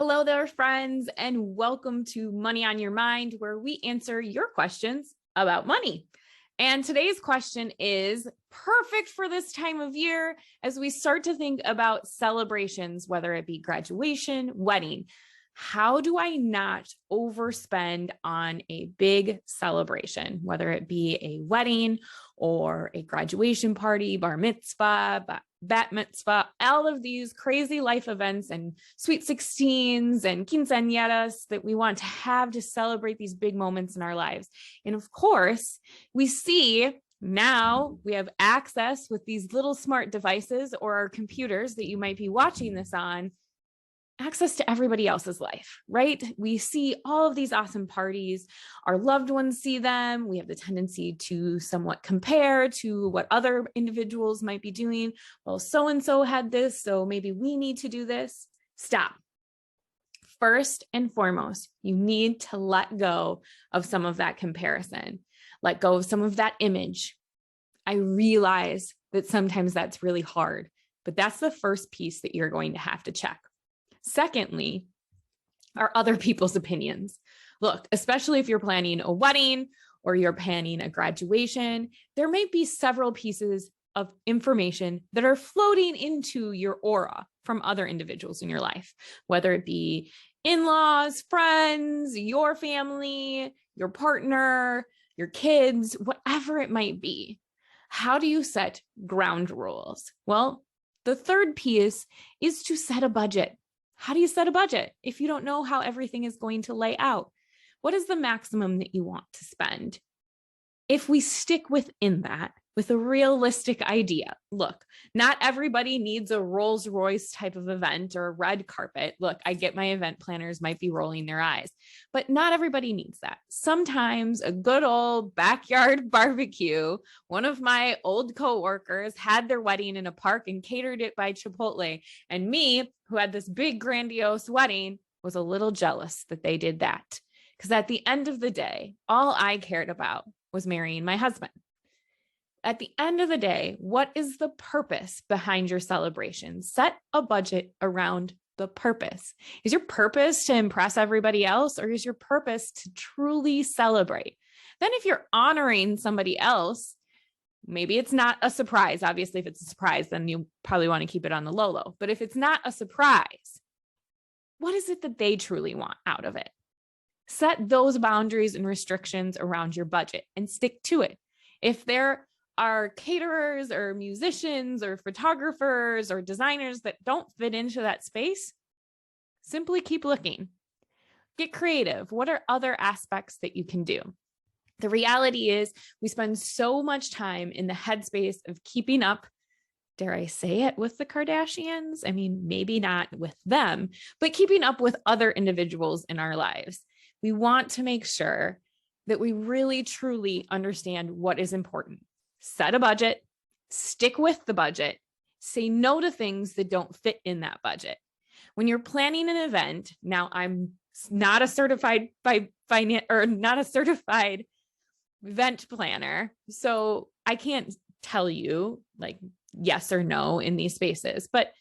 Hello there, friends, and welcome to Money on Your Mind, where we answer your questions about money. And today's question is perfect for this time of year as we start to think about celebrations, whether it be graduation, wedding. How do I not overspend on a big celebration, whether it be a wedding or a graduation party, bar mitzvah, bat mitzvah, all of these crazy life events and sweet 16s and quinceañeras that we want to have to celebrate these big moments in our lives. And of course, we see now we have access with these little smart devices or our computers that you might be watching this on, access to everybody else's life, right? We see all of these awesome parties. Our loved ones see them. We have the tendency to somewhat compare to what other individuals might be doing. Well, so-and-so had this, so maybe we need to do this. Stop. First and foremost, you need to let go of some of that comparison. Let go of some of that image. I realize that sometimes that's really hard, but that's the first piece that you're going to have to check. Secondly, are other people's opinions. Look, especially if you're planning a wedding or you're planning a graduation, there may be several pieces of information that are floating into your aura from other individuals in your life, whether it be in-laws, friends, your family, your partner, your kids, whatever it might be. How do you set ground rules? Well, the third piece is to set a budget. How do you set a budget if you don't know how everything is going to lay out? What is the maximum that you want to spend? If we stick within that with a realistic idea, look, not everybody needs a Rolls Royce type of event or a red carpet. Look, I get my event planners might be rolling their eyes, but not everybody needs that. Sometimes a good old backyard barbecue. One of my old coworkers had their wedding in a park and catered it by Chipotle. And me, who had this big grandiose wedding, was a little jealous that they did that. Because at the end of the day, all I cared about was marrying my husband. At the end of the day, what is the purpose behind your celebration? Set a budget around the purpose. Is your purpose to impress everybody else, or is your purpose to truly celebrate? Then if you're honoring somebody else, maybe it's not a surprise. Obviously, if it's a surprise, then you probably want to keep it on the low. But if it's not a surprise, what is it that they truly want out of it? Set those boundaries and restrictions around your budget and stick to it. If there are caterers or musicians or photographers or designers that don't fit into that space, simply keep looking. Get creative. What are other aspects that you can do? The reality is we spend so much time in the headspace of keeping up, dare I say it, with the Kardashians? I mean, maybe not with them, but keeping up with other individuals in our lives. We want to make sure that we really, truly understand what is important. Set a budget, stick with the budget, say no to things that don't fit in that budget. When you're planning an event, now I'm not a certified event planner, so I can't tell you like yes or no in these spaces, but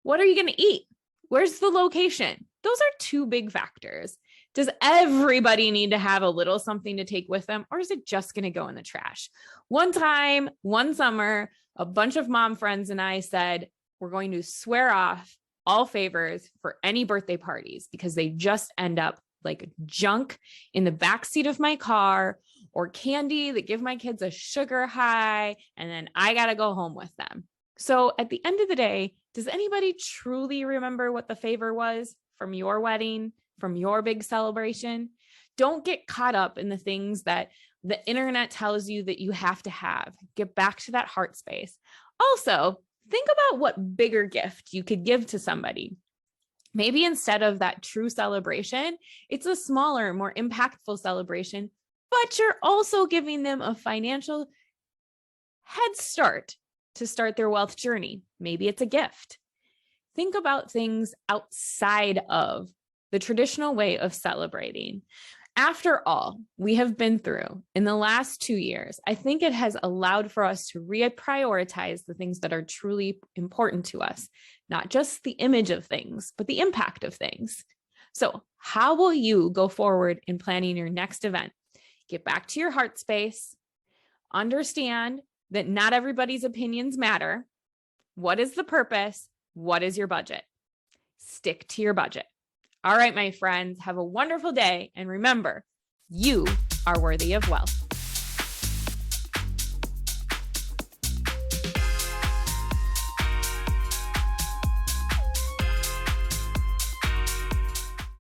what are you going to eat? Where's the location? Those are two big factors. Does everybody need to have a little something to take with them, or is it just going to go in the trash? One time, one summer, a bunch of mom friends and I said, we're going to swear off all favors for any birthday parties because they just end up like junk in the backseat of my car or candy that give my kids a sugar high, and then I got to go home with them. So at the end of the day, does anybody truly remember what the favor was from your wedding, from your big celebration? Don't get caught up in the things that the internet tells you that you have to have. Get back to that heart space. Also, think about what bigger gift you could give to somebody. Maybe instead of that true celebration, it's a smaller, more impactful celebration, but you're also giving them a financial head start to start their wealth journey. Maybe it's a gift. Think about things outside of the traditional way of celebrating. After all we have been through in the last 2 years, I think it has allowed for us to reprioritize the things that are truly important to us, not just the image of things, but the impact of things. So how will you go forward in planning your next event? Get back to your heart space, understand that not everybody's opinions matter. What is the purpose? What is your budget? Stick to your budget. All right, my friends, have a wonderful day. And remember, you are worthy of wealth.